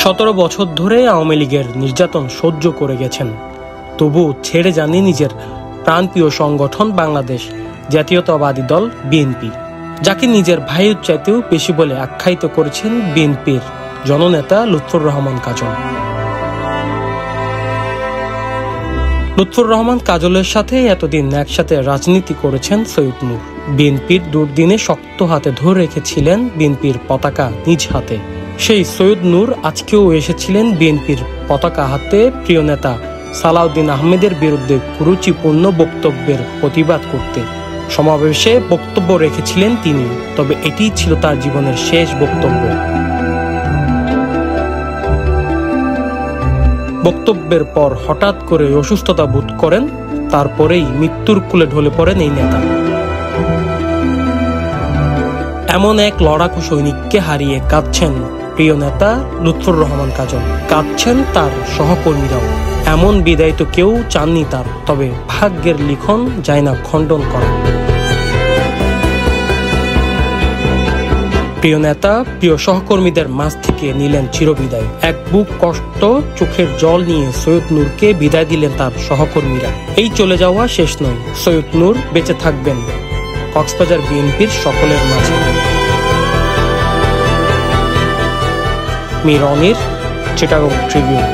17 বছর ধরে আওয়ামী লীগের নির্যাতন সহ্য করে গেছেন, তবু ছেড়ে যাননি নিজের প্রাণপ্রিয় সংগঠন বাংলাদেশ জাতীয়তাবাদী দল বিএনপি, যাকে নিজের ভাইয়ের চাইতেও বেশি বলে আখ্যায়িত করেছেন বিএনপির জননেতা লুৎফর রহমান কাজল। লুৎফর রহমান কাজলের সাথে এতদিন একসাথে রাজনীতি করেছেন সৈয়দ নূর। বিএনপির দুর্দিনে শক্ত হাতে ধরে রেখেছিলেন বিএনপির পতাকা নিজ হাতে। সেই সৈয়দ নূর আজকেও এসেছিলেন বিএনপির পতাকা হাতে প্রিয় নেতা সালাউদ্দিন আহমেদের বিরুদ্ধে কুরুচিপূর্ণ বক্তব্যের প্রতিবাদ করতে। সমাবেশে বক্তব্য রেখেছিলেন তিনি, তবে এটি ছিল তার জীবনের শেষ বক্তব্য। বক্তব্যের পর হঠাৎ করে অসুস্থতা বোধ করেন, তারপরেই মৃত্যুর কোলে ঢলে পড়েন এই নেতা। এমন এক লড়াকু সৈনিককে হারিয়ে কাঁদছেন প্রিয় নেতা লুৎফর রহমান কাজল, কাঁদছেন তার সহকর্মীরাও। এমন বিদায় তো কেউ চাননি তার, তবে ভাগ্যের লিখন যায় না খণ্ডন করা। প্রিয় নেতা প্রিয় সহকর্মীদের মাঝ থেকে নিলেন চিরবিদায়। এক বুক কষ্ট চোখের জল নিয়ে সৈয়দ নূরকে বিদায় দিলেন তার সহকর্মীরা। এই চলে যাওয়া শেষ নয়, সৈয়দ নূর বেঁচে থাকবেন কক্সবাজার বিএনপির সকলের মাঝে। মির অনির, চিটাগং ট্রিবিউন।